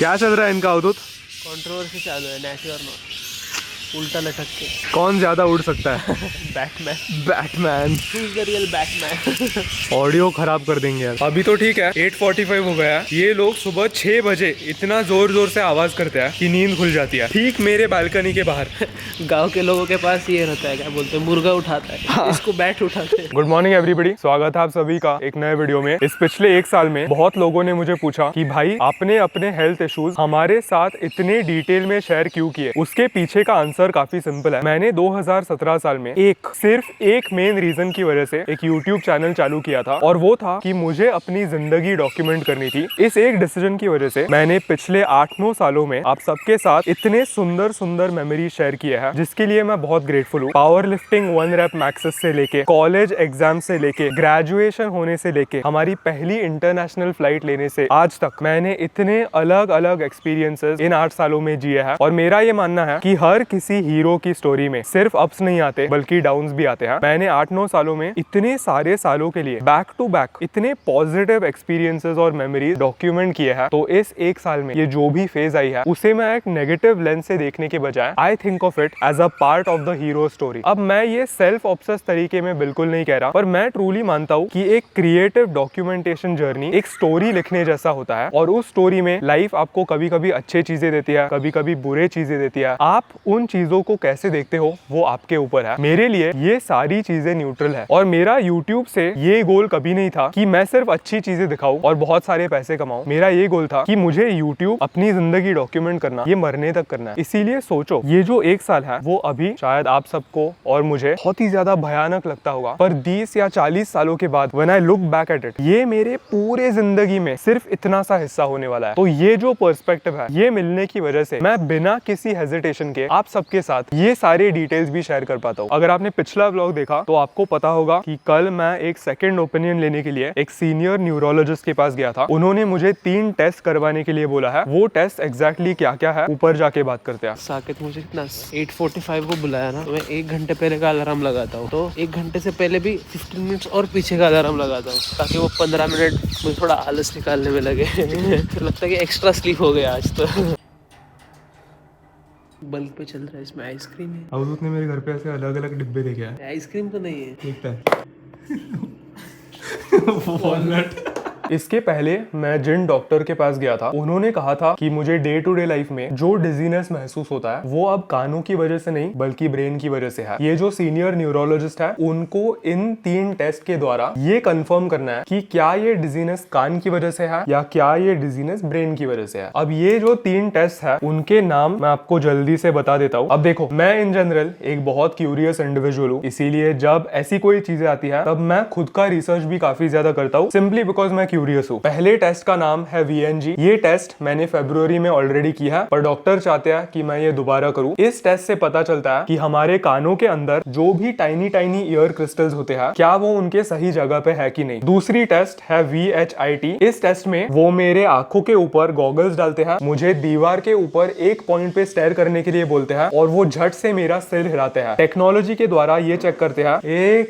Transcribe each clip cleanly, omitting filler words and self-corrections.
क्या चल रहा है इनका अवधूत? कंट्रोवर्सी चालू है, नेट और नॉट उल्टा लटक के। कौन ज्यादा उड़ सकता है? Batman. Batman. Who is the real Batman? Audio खराब कर देंगे यार। अभी तो ठीक है, 8:45 हो गया है। ये लोग सुबह 6 बजे इतना जोर जोर से आवाज करते हैं कि नींद खुल जाती है, ठीक मेरे बालकनी के बाहर। गांव के लोगों के पास ये रहता है, क्या बोलते हैं, मुर्गा उठाता है। हाँ। इसको बैट उठाते हैं। गुड मॉर्निंग एवरीबॉडी, स्वागत है आप सभी का एक नए वीडियो में। इस पिछले 1 साल में बहुत लोगों ने मुझे पूछा कि भाई आपने अपने हेल्थ इश्यूज हमारे साथ इतने डिटेल में शेयर क्यों किए। उसके पीछे का आंसर काफी सिंपल है। मैंने 2017 साल में सिर्फ एक मेन रीजन की वजह से एक यूट्यूब चैनल चालू किया था, और वो था कि मुझे अपनी जिंदगी डॉक्यूमेंट करनी थी। इस एक डिसीजन की वजह से मैंने पिछले 8-9 सालों में आप सबके साथ इतने सुंदर सुंदर मेमोरी शेयर किए हैं, जिसके लिए मैं बहुत ग्रेटफुल हूँ। पावर लिफ्टिंग 1 रेप मैक्सेस से लेके कॉलेज एग्जाम से लेके ग्रेजुएशन होने से लेके हमारी पहली इंटरनेशनल फ्लाइट लेने से आज तक मैंने इतने अलग अलग एक्सपीरियंसेस इन 8 सालों में जिए हैं। और मेरा ये मानना है कि हर किसी हीरो की स्टोरी में सिर्फ अप्स नहीं आते बल्कि डाउन्स भी आते हैं। मैंने 8-9 सालों में इतने सारे सालों के लिए बैक टू बैक इतने पॉजिटिव एक्सपीरियंसेस और मेमोरीज डॉक्यूमेंट किए हैं। तो इस 1 साल में ये जो भी फेज आई है उसे मैं एक नेगेटिव लेंस से देखने के बजाय I think of it as a part of the hero story. अब मैं ये सेल्फ ऑब्सेस तरीके में बिल्कुल नहीं कह रहा, पर मैं ट्रूली मानता हूँ कि एक क्रिएटिव डॉक्यूमेंटेशन जर्नी एक स्टोरी लिखने जैसा होता है। और उस स्टोरी में लाइफ आपको कभी कभी अच्छी चीजें देती है, कभी कभी बुरे चीजें देती है। आप उन चीजों को कैसे देखते हो वो आपके ऊपर है। मेरे लिए ये सारी चीजें न्यूट्रल है, और मेरा यूट्यूब से ये गोल कभी नहीं था कि मैं सिर्फ अच्छी चीजें दिखाऊं और बहुत सारे पैसे कमाऊं। मेरा ये गोल था कि मुझे यूट्यूब अपनी जिंदगी डॉक्यूमेंट करना, ये मरने तक करना है। इसीलिए सोचो, ये जो 1 साल है वो अभी शायद आप सबको और मुझे बहुत ही ज्यादा भयानक लगता होगा, पर 20 या 40 सालों के बाद when I look back at it, ये मेरे पूरे जिंदगी में सिर्फ इतना सा हिस्सा होने वाला है। तो ये जो पर्सपेक्टिव है, ये मिलने की वजह से मैं बिना किसी हेजिटेशन के आप सबके साथ ये सारे डिटेल्स भी शेयर कर पाता हूँ। अगर आपने पिछला व्लॉग देखा तो आपको पता होगा कि कल मैं एक सेकंड ओपिनियन लेने के लिए एक सीनियर न्यूरोलॉजिस्ट के पास गया था। उन्होंने मुझे 3 टेस्ट करवाने के लिए बोला है। वो टेस्ट एग्जैक्टली क्या क्या है ऊपर जाके बात करते हैं। साकेत मुझे कितना 8:45 को बुलाया ना, तो मैं 1 घंटे पहले का अलार्म लगाता हूँ। तो 1 घंटे से पहले भी 15 मिनट्स और पीछे का अलार्म लगाता हूँ, ताकि वो 15 मिनट में थोड़ा आलस निकालने में लगे। लगता है कि एक्स्ट्रा स्लीप हो गया आज तो। बल्ब पे चल रहा है, इसमें आइसक्रीम है। अवधूत ने मेरे घर पे ऐसे अलग अलग डिब्बे देखे हैं। आइसक्रीम तो नहीं है, देखता है। वॉलनट। इसके पहले मैं जिन डॉक्टर के पास गया था, उन्होंने कहा था कि मुझे डे टू डे लाइफ में जो डिजीनेस महसूस होता है वो अब कानों की वजह से नहीं बल्कि ब्रेन की वजह से है। ये जो सीनियर न्यूरोलॉजिस्ट है, उनको इन 3 टेस्ट के द्वारा ये कंफर्म करना है कि क्या ये डिजीनेस कान की वजह से है या क्या ये डिजीनेस ब्रेन की वजह से है। अब ये जो 3 टेस्ट है, उनके नाम मैं आपको जल्दी से बता देता हूँ। अब देखो, मैं इन जनरल एक बहुत क्यूरियस इंडिविजुअल हूँ, इसीलिए जब ऐसी कोई चीजें आती है तब मैं खुद का रिसर्च भी काफी ज्यादा करता हूँ, सिंपली बिकॉज मैं क्यूरियस हूँ। पहले टेस्ट का नाम है VNG। ये टेस्ट मैंने फरवरी में ऑलरेडी किया है, पर डॉक्टर चाहते हैं कि मैं ये दोबारा करूँ। इस टेस्ट से पता चलता है कि हमारे कानों के अंदर जो भी टाइनी टाइनी ईयर क्रिस्टल्स होते हैं, क्या वो उनके सही जगह पे है कि नहीं। दूसरी टेस्ट है VHIT। इस टेस्ट में वो मेरे आंखों के ऊपर गॉगल्स डालते हैं, मुझे दीवार के ऊपर एक पॉइंट पे स्टेयर करने के लिए बोलते हैं, और वो झट से मेरा सिर हिलाते हैं। टेक्नोलॉजी के द्वारा ये चेक करते हैं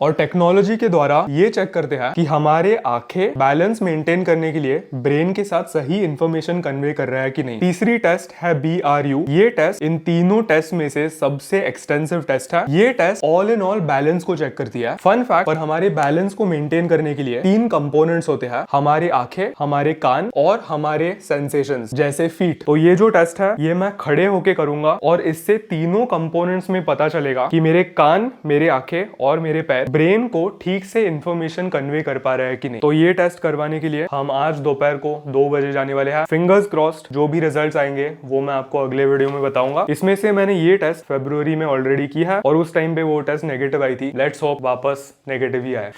और टेक्नोलॉजी के द्वारा ये चेक करते हैं कि हमारे आंखें बैलेंस मेंटेन करने के लिए ब्रेन के साथ सही इंफॉर्मेशन कन्वे कर रहा है कि नहीं। तीसरी टेस्ट है BRU। ये टेस्ट इन तीनों टेस्ट में से सबसे एक्सटेंसिव टेस्ट है। ये test all in all balance को चेक करती है। फन फैक्ट, पर हमारे बैलेंस को मेंटेन करने के लिए 3 कंपोनेंट्स होते हैं, हमारे आंखें, हमारे कान और हमारे सेंसेशंस जैसे फीट। तो ये जो टेस्ट है ये मैं खड़े होके करूंगा, और इससे तीनों कंपोनेंट्स में पता चलेगा कि मेरे कान, मेरे आंखें और मेरे पैर ब्रेन को ठीक से इंफॉर्मेशन कन्वे कर पा रहा है कि नहीं। तो ये टेस्ट करवाने के लिए हम आज दोपहर को 2 बजे जाने वाले हैं। फिंगर्स क्रॉस्ड, जो भी रिजल्ट्स आएंगे वो मैं आपको अगले वीडियो में बताऊंगा। इसमें से मैंने ये टेस्ट फरवरी में ऑलरेडी किया है, और उस टाइम पे वो टेस्ट नेगेटिव आई थी। लेट्स होप वापस नेगेटिव ही आए।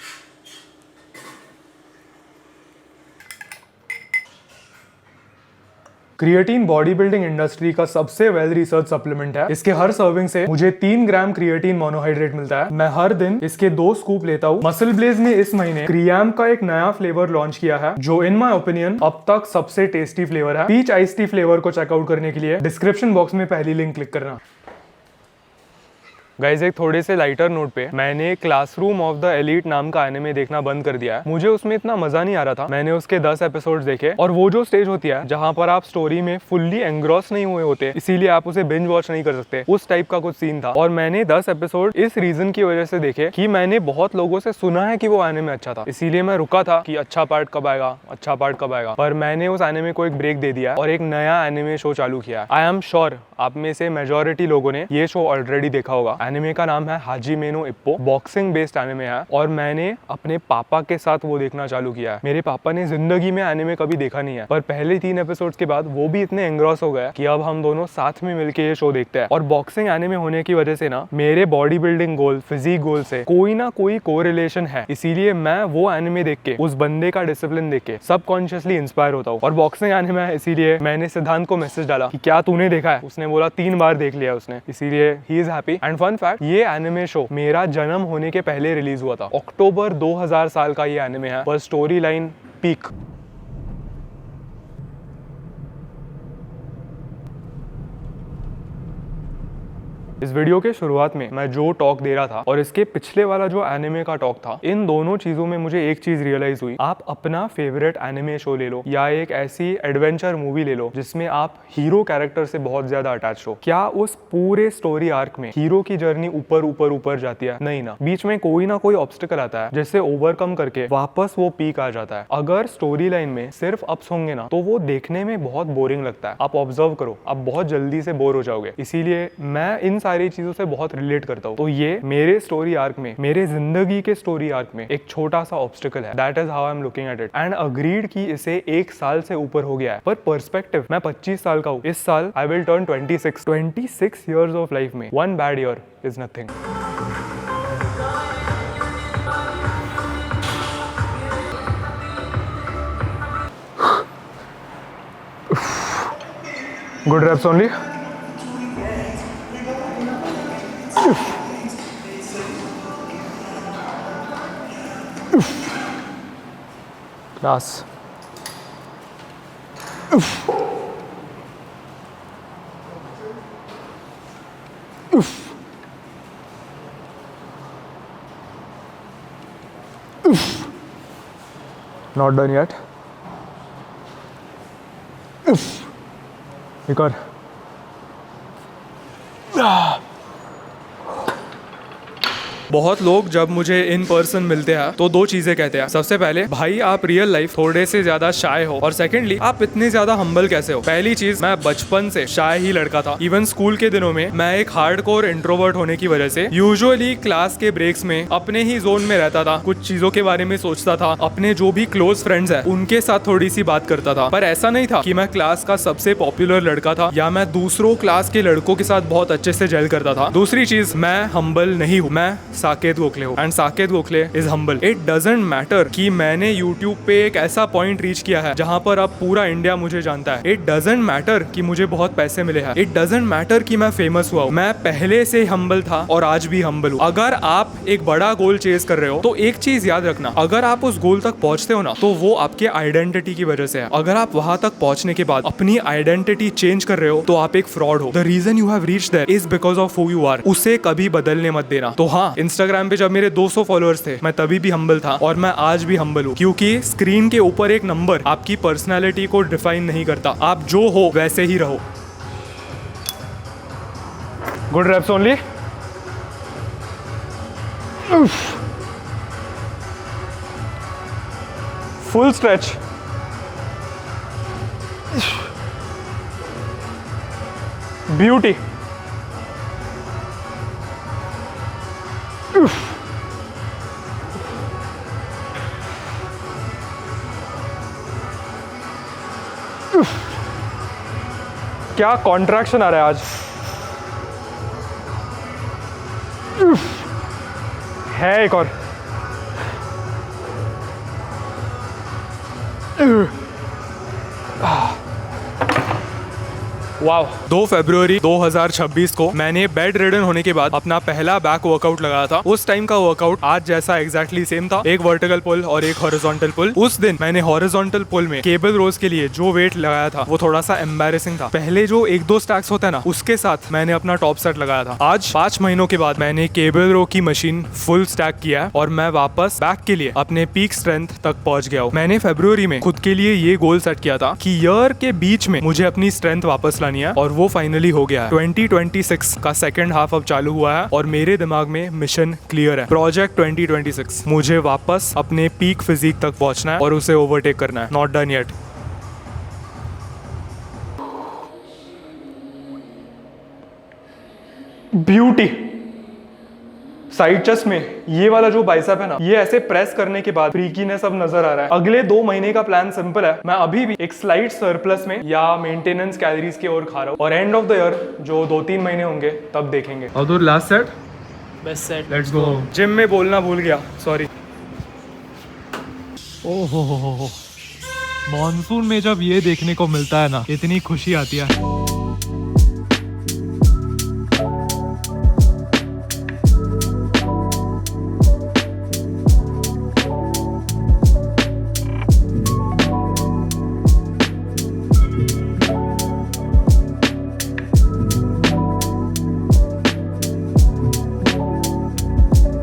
क्रिएटिन बॉडी बिल्डिंग इंडस्ट्री का सबसे वेल रिसर्च सप्लीमेंट है। इसके हर सर्विंग से मुझे 3 ग्राम क्रिएटिन मोनोहाइड्रेट मिलता है। मैं हर दिन इसके 2 स्कूप लेता हूँ। मसल ब्लेज ने इस महीने क्रियाम का एक नया फ्लेवर लॉन्च किया है, जो इन माय ओपिनियन अब तक सबसे टेस्टी फ्लेवर है। पीच आइस टी फ्लेवर को चेकआउट करने के लिए डिस्क्रिप्शन बॉक्स में पहली लिंक क्लिक करना। गाइस एक थोड़े से लाइटर नोट पे, मैंने क्लासरूम ऑफ द एलीट नाम का एनिमे देखना बंद कर दिया है। मुझे उसमें इतना मजा नहीं आ रहा था। मैंने उसके 10 एपिसोड्स देखे और वो जो स्टेज होती है जहाँ पर आप स्टोरी में फुल्ली एंग्रॉस नहीं हुए होते, इसीलिए आप उसे बिंज वॉच नहीं कर सकते, उस टाइप का कुछ सीन था। और मैंने 10 एपिसोड इस रीजन की वजह से देखे कि मैंने बहुत लोगों से सुना है कि वो एनिमे अच्छा था, इसीलिए मैं रुका था कि अच्छा पार्ट कब आएगा, अच्छा पार्ट कब आएगा। पर मैंने उस एनिमे को एक ब्रेक दे दिया और एक नया एनिमे शो चालू किया। आई एम श्योर आप में से मेजॉरिटी लोगों ने ये शो ऑलरेडी देखा होगा। एनिमे का नाम है Hajime no Ippo. Boxing based anime है और मैंने अपने पापा के साथ वो देखना चालू किया है। मेरे पापा ने जिंदगी में एनिमे कभी देखा नहीं है, पर पहले 3 एपिसोड्स के बाद वो भी इतने एंग्रॉस हो गया कि अब हम दोनों साथ में मिलके ये शो देखते हैं। और बॉक्सिंग एनिमे होने की वजह से ना मेरे बॉडी बिल्डिंग गोल, फिजिक गोल से कोई ना कोई कोरिलेशन है, इसीलिए मैं वो एनिमे देख के, उस बंदे का डिसिप्लिन देख के सबकॉन्शियसली इंस्पायर होता हूँ। और बॉक्सिंग एनिमे है, इसीलिए मैंने सिद्धांत को मैसेज डाला कि क्या तूने देखा है। उसने बोला 3 बार देख लिया उसने, इसीलिए he is happy. And fun fact, ये एनिमे शो मेरा जन्म होने के पहले रिलीज हुआ था। अक्टूबर 2000 साल का ये एनिमे है, पर स्टोरी लाइन पीक। इस वीडियो के शुरुआत में मैं जो टॉक दे रहा था और इसके पिछले वाला जो एनिमे का टॉक था, इन दोनों चीजों में मुझे एक चीज रियलाइज हुई। आप अपना फेवरेट एनिमे शो ले लो या एक ऐसी एडवेंचर मूवी ले लो जिसमें आप हीरो कैरेक्टर से बहुत ज्यादा अटैच हो, क्या उस पूरे स्टोरी आर्क में हीरो की जर्नी ऊपर ऊपर ऊपर जाती है? नहीं ना, बीच में कोई ना कोई ऑब्स्टिकल आता है जिससे ओवरकम करके वापस वो पीक आ जाता है। अगर स्टोरी लाइन में सिर्फ अप्स होंगे ना, तो वो देखने में बहुत बोरिंग लगता है। आप ऑब्जर्व करो, आप बहुत जल्दी से बोर हो जाओगे। इसीलिए मैं इन सारी चीजों से बहुत रिलेट करता हूँ। तो ये मेरे स्टोरी आर्क में, मेरे जिंदगी के स्टोरी आर्क में एक छोटा सा ऑब्स्टिकल है। That is how I am looking at it. And agreed कि इसे 1 साल से ऊपर हो गया है, पर पर्सपेक्टिव, मैं 25 साल का हूँ। इस साल I will turn 26 years of life में 1 bad year is nothing. Good reps only. Class. Not done yet. एक और। बहुत लोग जब मुझे इन पर्सन मिलते हैं तो 2 चीजें कहते हैं। सबसे पहले, भाई आप रियल लाइफ थोड़े से ज्यादा शाय हो, और सेकेंडली, आप इतने ज्यादा हम्बल कैसे हो? पहली चीज, मैं बचपन से शाय ही लड़का था। इवन स्कूल के दिनों में मैं एक हार्डकोर इंट्रोवर्ट होने की वजह से यूजुअली क्लास के ब्रेक्स में अपने ही जोन में रहता था, कुछ चीजों के बारे में सोचता था, अपने जो भी क्लोज फ्रेंड्स है उनके साथ थोड़ी सी बात करता था। पर ऐसा नहीं था कि मैं क्लास का सबसे पॉपुलर लड़का था या मैं दूसरों क्लास के लड़कों के साथ बहुत अच्छे से जेल करता था। दूसरी चीज, मैं हम्बल नहीं हूँ। मैं साकेत गोखले हूँ, and Saket Gokhale is humble. It doesn't matter कि मैंने यूट्यूब पे एक ऐसा पॉइंट रीच किया है जहाँ पर अब पूरा इंडिया मुझे जानता है। इट डजंट मैटर कि मुझे बहुत पैसे मिले हैं। इट डजंट मैटर कि मैं फेमस हुआ हूँ। मैं पहले से हम्बल था और आज भी हम्बल हूँ। अगर आप एक बड़ा गोल चेज कर रहे हो तो एक चीज याद रखना, अगर आप उस गोल तक पहुंचते हो ना, तो वो आपके आइडेंटिटी की वजह से है। अगर आप वहां तक पहुंचने के बाद अपनी आइडेंटिटी चेंज कर रहे हो तो आप एक फ्रॉड हो। The reason you have reached there is because of who you are. उसे कभी बदलने मत देना। तो हाँ, इंस्टाग्राम पे जब मेरे 200 फॉलोअर्स थे, मैं तभी भी हम्बल था और मैं आज भी हम्बल हूँ, क्योंकि स्क्रीन के ऊपर एक नंबर आपकी पर्सनालिटी को डिफाइन नहीं करता। आप जो हो वैसे ही रहो। Good reps only. Full stretch. Beauty. क्या कॉन्ट्रैक्शन आ रहा है आज। है एक और। वाह। 2 फरवरी 2026 को मैंने बेड रिडन होने के बाद अपना पहला बैक वर्कआउट लगाया था। उस टाइम का वर्कआउट आज जैसा एग्जैक्टली सेम था, एक वर्टिकल पुल और एक हॉरिजॉन्टल पुल। उस दिन मैंने हॉरिजॉन्टल पुल में केबल रोज के लिए जो वेट लगाया था वो थोड़ा सा एम्बैरेसिंग था। पहले जो 1-2 स्टैक्स होता है ना, उसके साथ मैंने अपना टॉप सेट लगाया था। आज 5 महीनों के बाद मैंने केबल रो की मशीन फुल स्टैक किया है और मैं वापस बैक के लिए अपने पीक स्ट्रेंथ तक पहुंच गया हूँ। मैंने फरवरी में खुद के लिए ये गोल सेट किया था कि ईयर के बीच में मुझे अपनी स्ट्रेंथ वापस लानी है और वो फाइनली हो गया है। 2026 का सेकंड हाफ अब चालू हुआ है और मेरे दिमाग में मिशन क्लियर है। प्रोजेक्ट 2026, मुझे वापस अपने पीक फिजिक तक पहुंचना है और उसे ओवरटेक करना है। Not done yet. Beauty. Side chest में ये वाला जो बाइसेप है ना, ये ऐसे प्रेस करने के बाद फ्रीकीनेस अब नजर आ रहा है। अगले 2 महीने का प्लान सिंपल है। मैं अभी भी एक स्लाइट सरप्लस में या मेंटेनेंस कैलोरीज की ओर खा रहा हूँ और एंड ऑफ द ईयर जो 2-3 महीने होंगे तब देखेंगे। और तो last set, best set, let's go. Gym में बोलना भूल गया, सॉरी। ओहो, मॉनसून में जब ये देखने को मिलता है ना, इतनी खुशी आती है।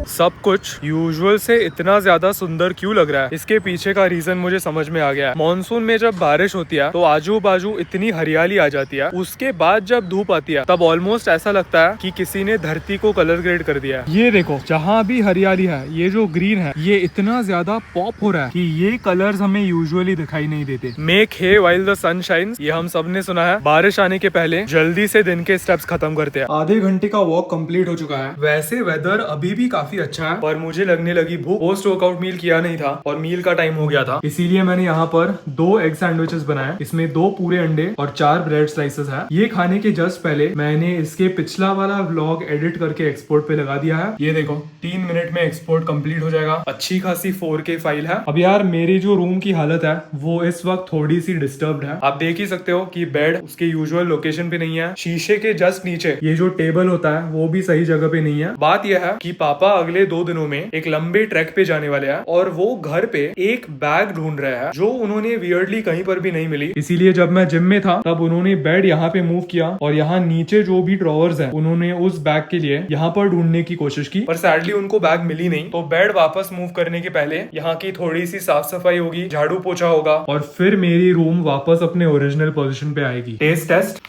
सब कुछ यूजुअल से इतना ज्यादा सुंदर क्यों लग रहा है, इसके पीछे का रीजन मुझे समझ में आ गया है। मॉनसून में जब बारिश होती है तो आजू बाजू इतनी हरियाली आ जाती है, उसके बाद जब धूप आती है तब ऑलमोस्ट ऐसा लगता है कि किसी ने धरती को कलर ग्रेड कर दिया है। ये देखो, जहाँ भी हरियाली है, ये जो ग्रीन है ये इतना ज्यादा पॉप हो रहा है कि ये कलर्स हमें यूजुअली दिखाई नहीं देते। Make hay while the sun shines, ये हम सब ने सुना है। बारिश आने के पहले जल्दी से दिन के स्टेप्स खत्म करते हैं। आधे घंटे का वॉक कंप्लीट हो चुका है। वैसे वेदर अभी भी काफी अच्छा है पर मुझे लगने लगी भूख। पोस्ट वर्कआउट मील किया नहीं था और मील का टाइम हो गया था, इसीलिए मैंने यहाँ पर 2 एग सैंडविचेस बनाए। इसमें 2 पूरे अंडे और 4 ब्रेड स्लाइसेस है। ये खाने के जस्ट पहले मैंने इसके पिछला वाला व्लॉग एडिट करके एक्सपोर्ट पे लगा दिया है। ये देखो 3 मिनट में एक्सपोर्ट कंप्लीट हो जाएगा। अच्छी खासी 4K फाइल है। अब यार मेरी जो रूम की हालत है वो इस वक्त थोड़ी सी डिस्टर्ब्ड है। आप देख ही सकते हो कि बेड उसके यूजुअल लोकेशन पे नहीं है। शीशे के जस्ट नीचे ये जो टेबल होता है वो भी सही जगह पे नहीं है। बात यह है कि पापा अगले 2 दिनों में एक लंबे ट्रैक पे जाने वाले हैं और वो घर पे एक बैग ढूंढ रहे हैं जो उन्होंने वियर्डली कहीं पर भी नहीं मिली। इसीलिए जब मैं जिम में था तब उन्होंने बेड यहाँ पे मूव किया और यहाँ नीचे जो भी ड्रॉवर्स हैं उन्होंने उस बैग के लिए यहाँ पर ढूंढने की कोशिश की, पर सैडली उनको बैग मिली नहीं। तो बेड वापस मूव करने के पहले यहाँ की थोड़ी सी साफ सफाई होगी, झाड़ू पोछा होगा और फिर मेरी रूम वापस अपने ओरिजिनल पोजीशन पे आएगी। टेस्ट टेस्ट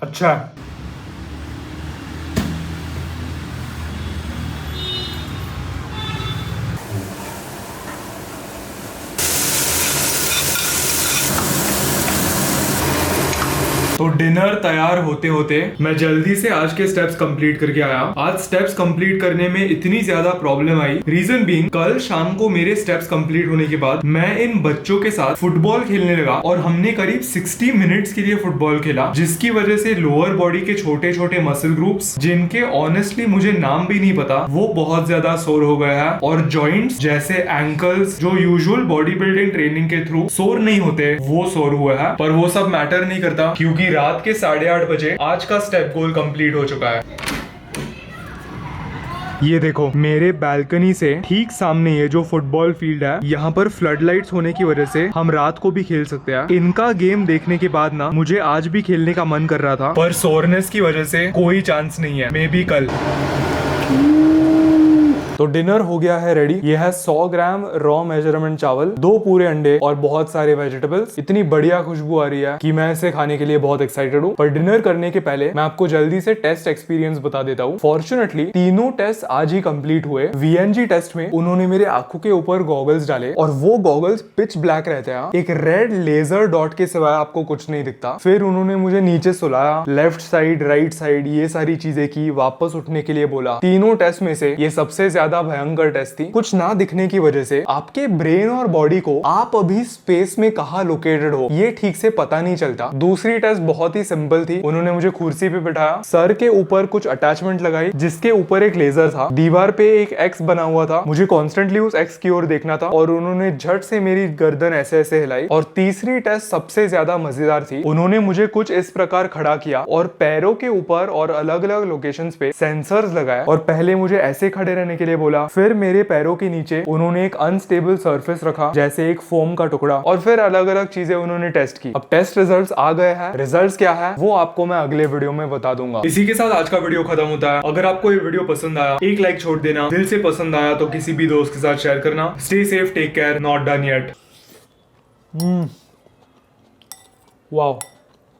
अच्छा है। तो डिनर तैयार होते होते मैं जल्दी से आज के स्टेप्स कंप्लीट करके आया। आज स्टेप्स कंप्लीट करने में इतनी ज्यादा प्रॉब्लम आई, रीजन बीइंग कल शाम को मेरे स्टेप्स कंप्लीट होने के बाद मैं इन बच्चों के साथ फुटबॉल खेलने लगा और हमने करीब 60 मिनट्स के लिए फुटबॉल खेला, जिसकी वजह से लोअर बॉडी के छोटे छोटे मसल ग्रुप्स, जिनके ऑनेस्टली मुझे नाम भी नहीं पता, वो बहुत ज्यादा सोर हो गया है। और जॉइंट्स जैसे एंकल्स जो यूजुअल बॉडी बिल्डिंग ट्रेनिंग के थ्रू सोर नहीं होते, वो सोर हुआ है। पर वो सब मैटर नहीं करता क्योंकि रात के 8:30 बजे आज का स्टेप गोल कंप्लीट हो चुका है। ये देखो मेरे बालकनी से ठीक सामने ये जो फुटबॉल फील्ड है, यहाँ पर फ्लड लाइट्स होने की वजह से हम रात को भी खेल सकते हैं। इनका गेम देखने के बाद ना मुझे आज भी खेलने का मन कर रहा था, पर सोरनेस की वजह से कोई चांस नहीं है, मे बी कल। तो डिनर हो गया है रेडी। ये है 100 ग्राम रॉ मेजरमेंट चावल, 2 पूरे अंडे और बहुत सारे वेजिटेबल्स। इतनी बढ़िया खुशबू आ रही है कि मैं इसे खाने के लिए बहुत एक्साइटेड हूँ। पर डिनर करने के पहले मैं आपको जल्दी से टेस्ट एक्सपीरियंस बता देता हूँ। फॉर्चुनेटली तीनों टेस्ट आज ही कंप्लीट हुए। VNG टेस्ट में उन्होंने मेरे आंखों के ऊपर गॉगल्स डाले और वो गॉगल्स पिच ब्लैक रहते हैं, एक रेड लेजर डॉट के सिवाय आपको कुछ नहीं दिखता। फिर उन्होंने मुझे नीचे सुलाया, लेफ्ट साइड राइट साइड ये सारी चीजें की, वापस उठने के लिए बोला। तीनों टेस्ट में से ये सबसे ज्यादा ज्यादा भयंकर टेस्ट थी। कुछ ना दिखने की वजह से आपके ब्रेन और बॉडी को आप अभी स्पेस में कहाँ लोकेटेड हो ये ठीक से पता नहीं चलता। दूसरी टेस्ट बहुत ही सिंपल थी। उन्होंने मुझे कुर्सी पे बिठाया, सर के ऊपर कुछ अटैचमेंट लगाई जिसके ऊपर एक लेजर था, दीवार पे एक एक्स बना हुआ था, मुझे कॉन्स्टेंटली उस एक्स की ओर देखना था और उन्होंने झट से मेरी गर्दन ऐसे ऐसे हिलाई। और तीसरी टेस्ट सबसे ज्यादा मजेदार थी। उन्होंने मुझे कुछ इस प्रकार खड़ा किया और पैरों के ऊपर और अलग अलग लोकेशंस पे सेंसर्स लगाया और पहले मुझे ऐसे खड़े रहने के लिए बोला, फिर मेरे पैरों के नीचे उन्होंने एक अनस्टेबल सरफेस रखा जैसे एक फोम का टुकड़ा, और फिर अलग अलग चीजें उन्होंने टेस्ट की। अब टेस्ट रिजल्ट्स आ गए हैं, रिजल्ट्स क्या है वो आपको मैं अगले वीडियो में बता दूंगा। इसी के साथ आज का वीडियो खत्म होता है। अगर आपको ये वीडियो पसंद आया एक लाइक छोड़ देना, दिल से पसंद आया तो किसी भी दोस्त के साथ शेयर करना। Stay safe, take care, not done yet. Wow.